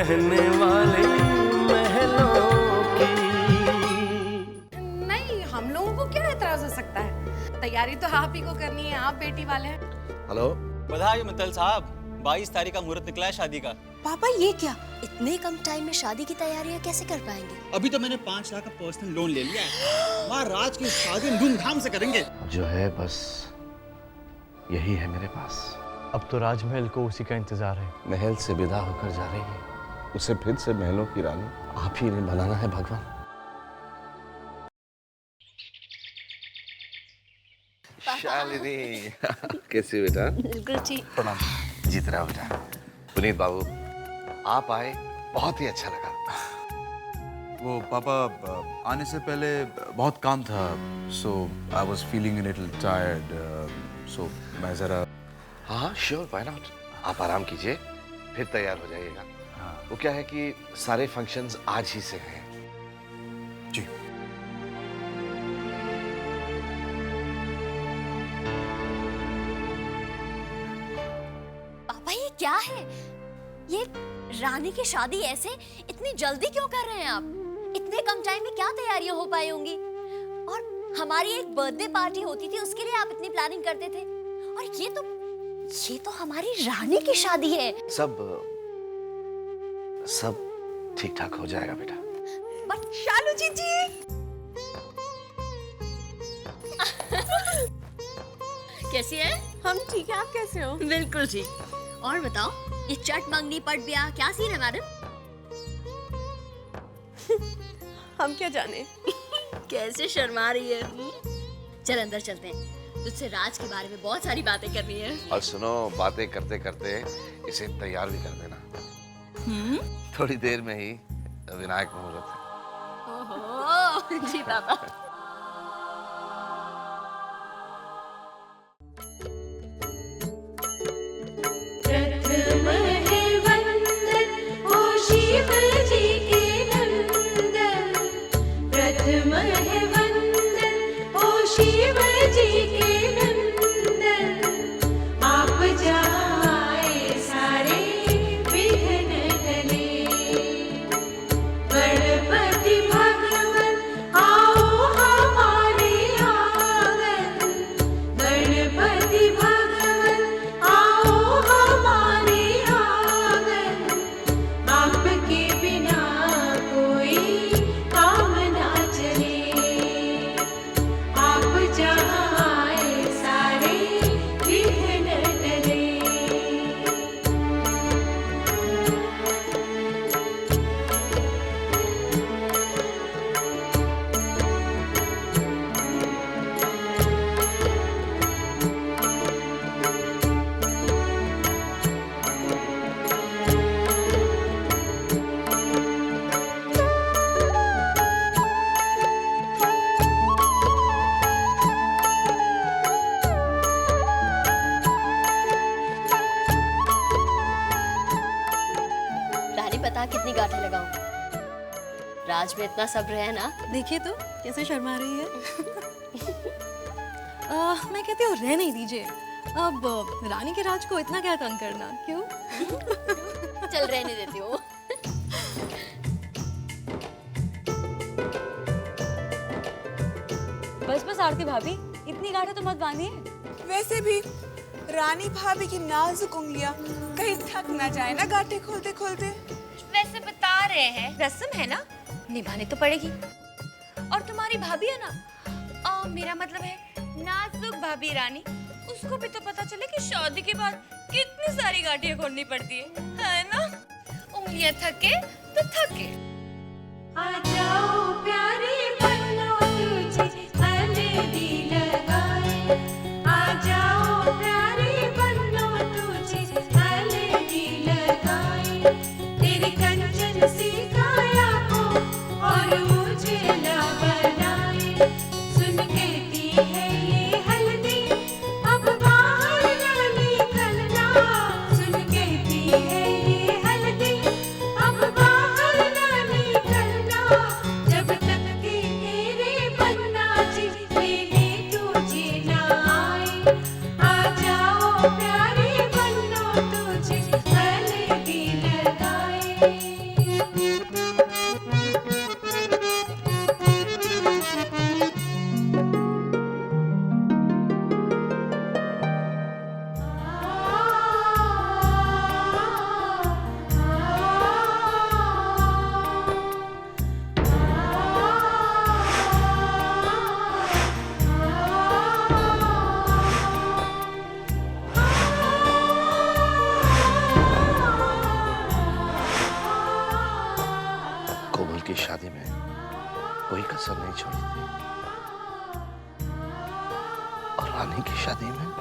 रहने वाले महलों की। नहीं, हम लोगों को क्या एतराज हो सकता है? तैयारी तो आप ही को करनी है, आप बेटी वाले हैं। हेलो, बधाई मित्तल साहब, 22 तारीख का मुहूर्त निकला है शादी का। पापा ये क्या, इतने कम टाइम में शादी की तैयारियां कैसे कर पाएंगे? अभी तो मैंने 5 लाख का पर्सनल लोन ले लिया है। वहाँ राज की शादी धूमधाम से करेंगे। जो है बस यही है मेरे पास। अब तो राजमहल को उसी का इंतजार है। महल से विदा होकर जा रही है, उसे फिर से महलों की रानी आप ही ने बनाना है भगवान। शालिनी कैसी बेटा? बिल्कुल ठीक। प्रणाम। जीत रहा बेटा। पुनीत बाबू आप आए, बहुत ही अच्छा लगा। वो पापा आने से पहले बहुत काम था, so I was feeling a little tired, so मैं जरा। हाँ श्योर, व्हाई नॉट। आप आराम कीजिए, फिर तैयार हो जाइएगा। हाँ। वो क्या है कि सारे फंक्शंस आज ही से हैं। जी। पापा ये क्या है? ये रानी की शादी ऐसे इतनी जल्दी क्यों कर रहे हैं आप? इतने कम टाइम में क्या तैयारियां हो पाई होंगी? और हमारी एक बर्थडे पार्टी होती थी, उसके लिए आप इतनी प्लानिंग करते थे, और ये तो हमारी रानी की शादी है। सब ठीक ठाक हो जाएगा बेटा। बट शालू जी कैसी है? हम ठीक है, आप कैसे हो? बिल्कुल ठीक। और बताओ, ये चट मंगनी पट ब्याह क्या सीन है मैडम? हम क्या जाने। कैसे शर्मा रही है। चल अंदर चलते हैं, तुझसे राज के बारे में बहुत सारी बातें करनी है। और सुनो, बातें करते करते इसे तैयार भी कर देना। थोड़ी देर में ही विनायक मुहूर्त है। ओहो जी पापा। कितनी गांठें लगाऊं? राज में इतना सब्र है ना। देखिए तो कैसे शर्मा रही है। मैं कहती हूँ रह नहीं दीजिए, अब रानी के राज को इतना क्या तंग करना, क्यों? चल रहने देती हूँ। बस आरती भाभी, इतनी गांठें तो मत बांधिए। वैसे भी रानी भाभी की नाजुक उंगलियां कहीं थक ना जाए ना गांठें खोलते खोलते। वैसे बता रहे हैं, रस्म है ना, निभानी तो पड़ेगी। और तुम्हारी भाभी है ना, मेरा मतलब है नाजुक भाभी रानी, उसको भी तो पता चले कि शादी के बाद कितनी सारी गांठें खोलनी पड़ती है ना? उंगलियां थके तो थके। आ जाओ प्यारे बनो तुझे हल्दी लगाए, आ जाओ प्यारे बनो तुझे हल्दी लगाए, तेरी कंचन सी काया को और मुझे ला बनाए, सुन कहती है ये हल्दी अब बाहर न निकलना, सुन कहती है ये हल्दी अब बाहर न निकलना, जब तक के उनकी शादी में कोई कसर नहीं छोड़ी थी, और रानी की शादी में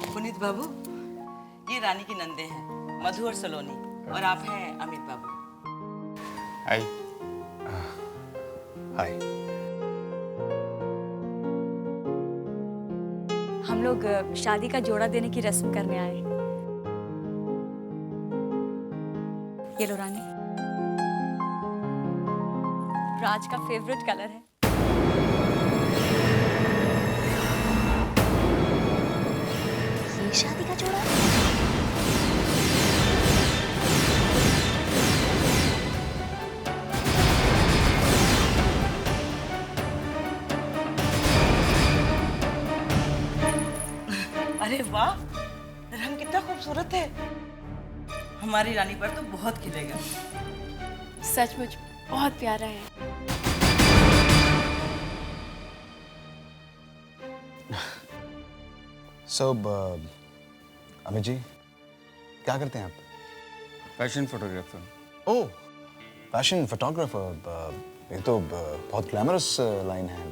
पुनीत बाबू, ये रानी की नंदे हैं, मधु और सलोनी, और आप हैं अमित बाबू। हाय। हाय। हम लोग शादी का जोड़ा देने की रस्म करने आए हैं। ये लो रानी, राज का फेवरेट कलर है। ये शादी का जोड़ा? अरे वाह, रंग कितना खूबसूरत है। हमारी रानी पर तो बहुत खिलेगा। सचमुच बहुत प्यारा है। So, अमित जी, क्या करते हैं आप? Fashion photographer. Oh, fashion photographer. ये तो बहुत ग्लैमरस लाइन है।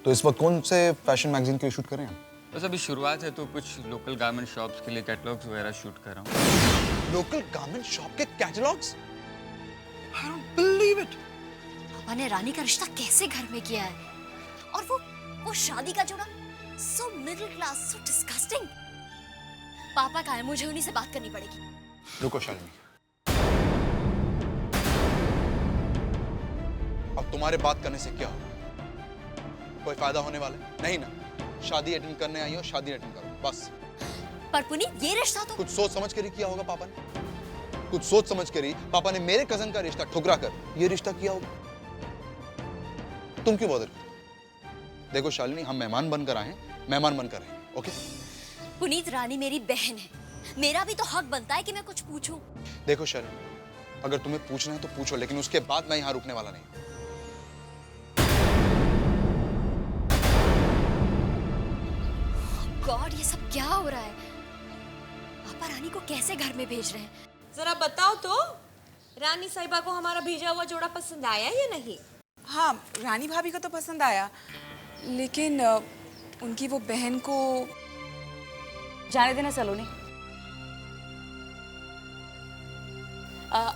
तो इस वक्त कौन से फैशन मैगजीन के शूट कर रहे हैं? बस अभी शुरुआत है तो कुछ लोकल गारमेंट शॉप्स के लिए कैटलॉग्स वगैरह शूट कर रहा हूँ। लोकल गारमेंट शॉप के catalogues? I don't believe it. पापा ने रानी का रिश्ता कैसे घर में किया है? और वो शादी का जोड़ा? So middle class, so disgusting. पापा का है, मुझे उन्हीं से बात करनी पड़ेगी। रुको शालिनी, अब तुम्हारे बात करने से क्या होगा? कोई फायदा होने वाला है? नहीं ना। शादी अटेंड करने आई हो, शादी अटेंड करो बस। पर पुनीत, ये रिश्ता तो कुछ सोच समझ कर ही किया होगा पापा ने। कुछ सोच समझ कर ही पापा ने मेरे कजन का रिश्ता ठुकरा कर ये रिश्ता किया होगा। तुम क्यों बॉदर करते? देखो शालिनी, हम मेहमान बनकर आए हैं, मेहमान बनकर आए हैं, ओके? पुनीत, रानी मेरी बहन है, मेरा भी तो हक बनता है कि मैं कुछ पूछूं। देखो शालिनी, अगर तुम्हें पूछना है तो पूछो, लेकिन उसके बाद मैं यहाँ रुकने वाला नहीं। गॉड, ये सब क्या हो रहा है? पापा रानी को कैसे घर में भेज रहे हैं? जरा बताओ तो, रानी साहिबा को हमारा भेजा हुआ जोड़ा पसंद आया या नहीं? हाँ, रानी भाभी को तो पसंद आया, लेकिन उनकी वो बहन को जाने देना सलोनी।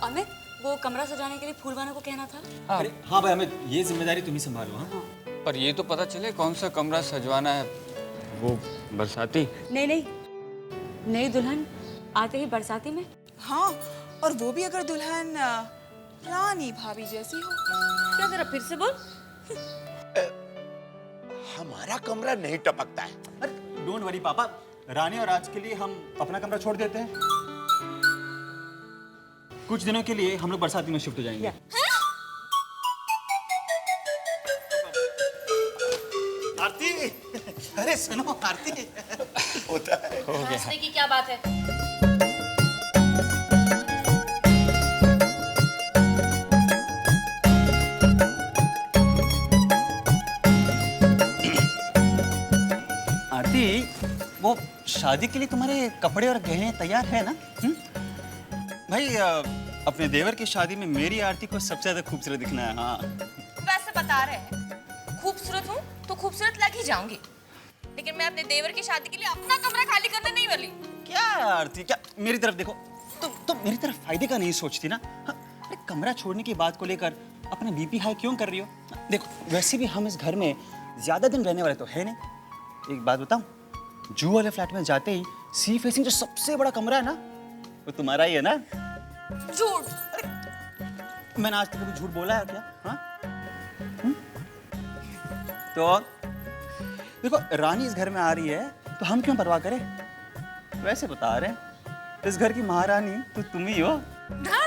अमित, वो कमरा सजाने के लिए फूलवाना को कहना था। अरे हाँ भाई अमित, ये जिम्मेदारी तुम ही संभालो। हाँ, पर ये तो पता चले कौन सा कमरा सजवाना है। वो बरसाती? नहीं नहीं, नई दुल्हन आते ही बरसाती में। हाँ, और वो भी अगर दुल्हन रानी भाभी जैसी हो। क्या जरा फिर से बोल। हमारा कमरा नहीं टपकता है। अरे डोंट वरी पापा, रानी और राज के लिए हम अपना कमरा छोड़ देते हैं। कुछ दिनों के लिए हम लोग बरसाती में शिफ्ट हो जाएंगे। आरती, अरे सुनो आरती, होता है। हो गया। हंसने की क्या बात है? आरती, वो शादी के लिए तुम्हारे कपड़े और गहने तैयार है ना? भाई अपने देवर की शादी में मेरी आरती को सबसे ज्यादा खूबसूरत दिखना है। हाँ, वैसे बता रहे हैं, खूबसूरत हूँ तो खूबसूरत लग ही जाऊंगी, लेकिन मैं अपने देवर की शादी के लिए अपना कमरा खाली करने नहीं वाली। क्या आरती, क्या मेरी तरफ देखो, तुम मेरी तरफ फायदे का नहीं सोचती ना? हाँ, अरे कमरा छोड़ने की बात को लेकर अपना बीपी हाई क्यों कर रही हो? देखो वैसे भी हम इस घर में ज्यादा दिन रहने वाले तो है नहीं। एक बात बताऊं, जू वाले फ्लैट में जाते ही सी फेसिंग जो सबसे बड़ा कमरा है ना, वो तुम्हारा ही है ना? झूठ। मैंने आज तक कभी झूठ बोला है क्या? हाँ? तो देखो रानी इस घर में आ रही है तो हम क्यों परवाह करें? वैसे बता रहे हैं इस घर की महारानी तो तुम ही हो। हाँ।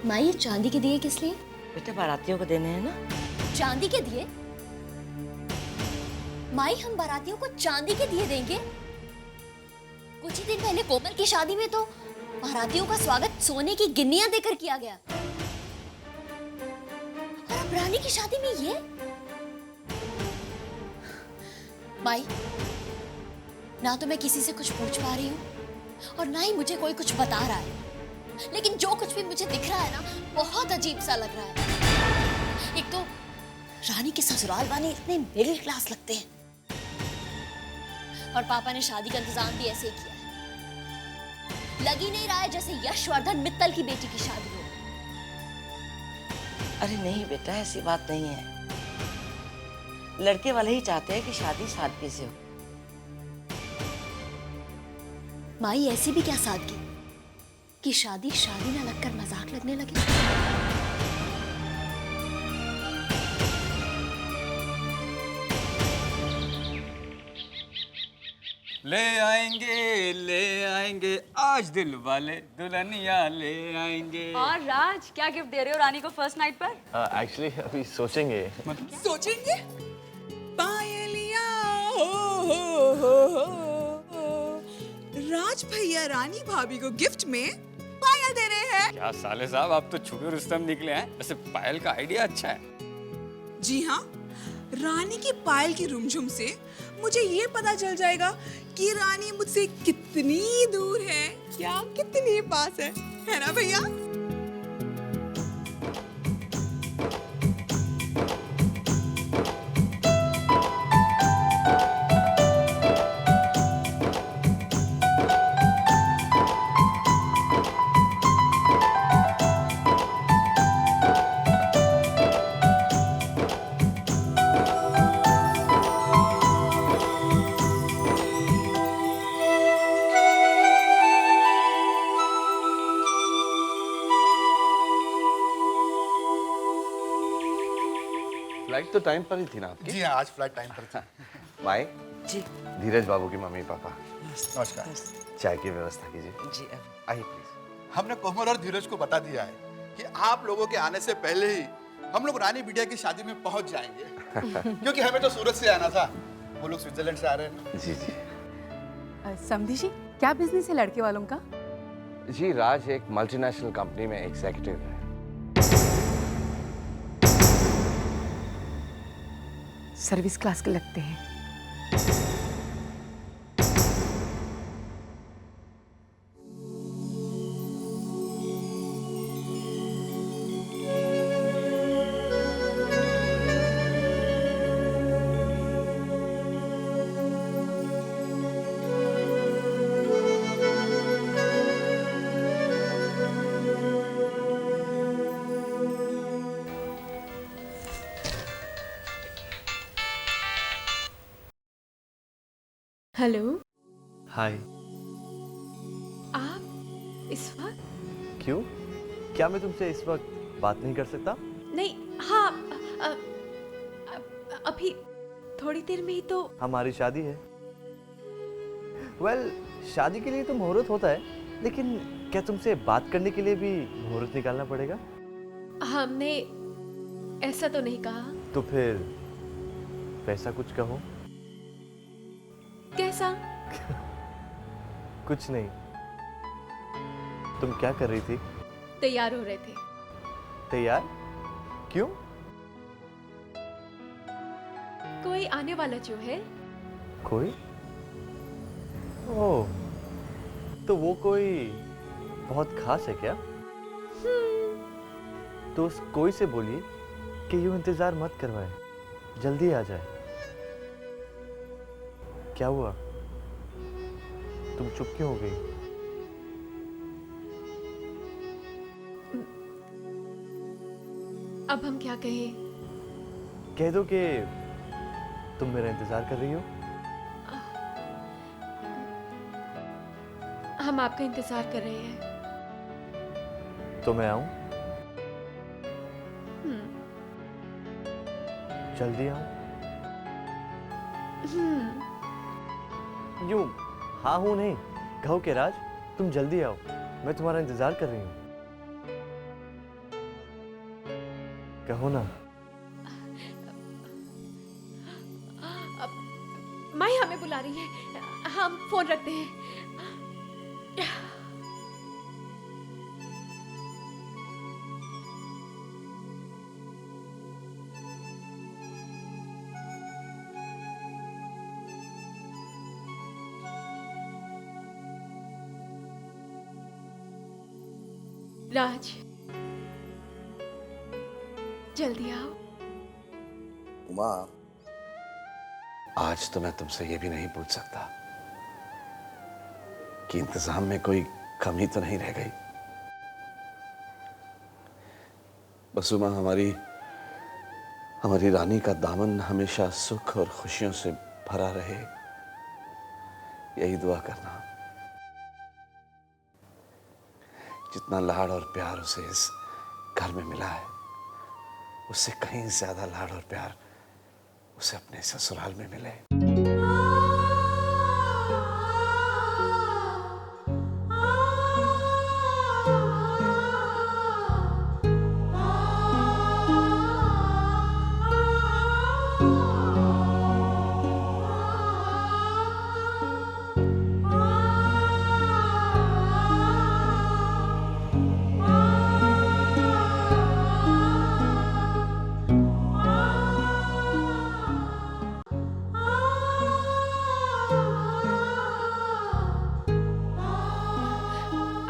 माँ, ये चांदी के दिए किस लिए? बेटे बारातियों को देने हैं ना। चांदी के दिए? माई, हम बारातियों को चांदी के दिए देंगे? कुछ ही दिन पहले कोमल की शादी में तो बारातियों का स्वागत सोने की गिन्नियां देकर किया गया, और अब रानी की शादी में ये? माई, ना तो मैं किसी से कुछ पूछ पा रही हूँ और ना ही मुझे कोई कुछ बता रहा है, लेकिन जो कुछ भी मुझे दिख रहा है ना, बहुत अजीब सा लग रहा है। एक तो रानी के ससुराल वाले इतने मिडिल क्लास लगते हैं, और पापा ने शादी का इंतजाम भी ऐसे ही किया है। लग ही नहीं रहा है जैसे यशवर्धन मित्तल की बेटी की शादी हो। अरे नहीं बेटा, ऐसी बात नहीं है। लड़के वाले ही चाहते हैं कि शादी सादगी से हो। माई, ऐसी भी क्या सादगी कि शादी शादी ना लगकर मजाक लगने लगे। ले आएंगे आज दिल वाले दुल्हनिया ले आएंगे। और राज, क्या गिफ्ट दे रहे हो रानी को फर्स्ट नाइट पर? एक्चुअली अभी सोचेंगे। सोचेंगे? पायलिया हो। राज भैया रानी भाभी को गिफ्ट में पायल दे रहे हैं। क्या साले साहब, आप तो छुपे रुस्तम निकले हैं। वैसे पायल का आइडिया अच्छा है। जी हाँ, रानी की पायल की रुमझुम से मुझे ये पता चल जाएगा कि रानी मुझसे कितनी दूर है या कितनी पास है ना भैया? फ्लाइट तो टाइम पर ही थी ना आपकी? जी हाँ, आज फ्लाइट टाइम पर थी। माई जी धीरज बाबू की मम्मी पापा, नमस्कार। चाय की व्यवस्था कीजिए। जी आइए प्लीज। हमने कोमल और धीरज को बता दिया है कि आप लोगों के आने से पहले ही हम लोग रानी बिटिया की शादी में पहुंच जाएंगे। क्योंकि हमें तो सूरत से आना था, वो लोग स्विट्जरलैंड से आ रहे हैं। जी जी समधी जी, क्या बिजनेस है लड़के वालों का? जी, राज एक मल्टीनेशनल कंपनी में एग्जीक्यूटिव है। सर्विस क्लास के लगते हैं। हेलो। हाय। आप इस वक्त? क्यों? क्या मैं तुमसे इस वक्त बात नहीं कर सकता? नहीं, हाँ, अभी थोड़ी देर में ही तो। हमारी शादी है। वेल, शादी के लिए तो मुहूर्त होता है, लेकिन क्या तुमसे बात करने के लिए भी मुहूर्त निकालना पड़ेगा? हमने ऐसा तो नहीं कहा। तो फिर वैसा कुछ कहो। कैसा? कुछ नहीं। तुम क्या कर रही थी? तैयार हो रहे थे। तैयार? क्यों? कोई आने वाला जो है। कोई? ओह, तो वो कोई बहुत खास है क्या? तो उस कोई से बोलिए कि यूं इंतजार मत करवाए, जल्दी आ जाए। क्या हुआ? तुम चुप क्यों हो गई? अब हम क्या कहें? कह दो कि तुम मेरा इंतजार कर रही हो। हम आपका इंतजार कर रहे हैं। तो मैं आऊं? जल्दी आऊं? यूं हाँ हूं नहीं, कहो कि राज तुम जल्दी आओ, मैं तुम्हारा इंतजार कर रही हूं। कहो ना। माई हमें बुला रही है, हम फोन रखते हैं। राज जल्दी आओ। उमा, आज तो मैं तुमसे ये भी नहीं पूछ सकता कि इंतजाम में कोई कमी तो नहीं रह गई। बस उमा, हमारी रानी का दामन हमेशा सुख और खुशियों से भरा रहे, यही दुआ करना। जितना लाड़ और प्यार उसे इस घर में मिला है, उससे कहीं ज्यादा लाड़ और प्यार उसे अपने ससुराल में मिले।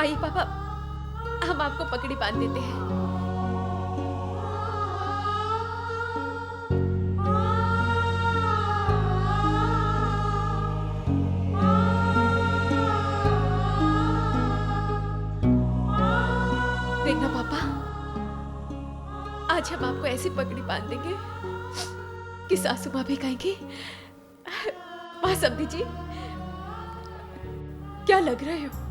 आइए पापा, हम आपको पगड़ी बांध देते हैं। देखना पापा, आज हम आपको ऐसी पगड़ी बांध देंगे कि सासू माँ भी कहेंगी, माँ समधी जी क्या लग रहे हो।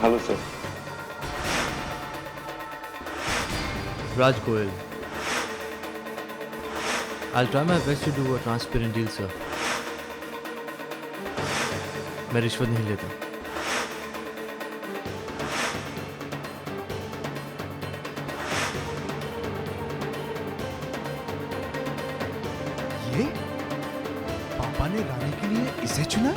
Hello sir. Raj Goyal. I'll try my best to do a transparent deal, sir. मैं रिश्वत नहीं लेता। ये पापा ने रानी के लिए इसे चुना?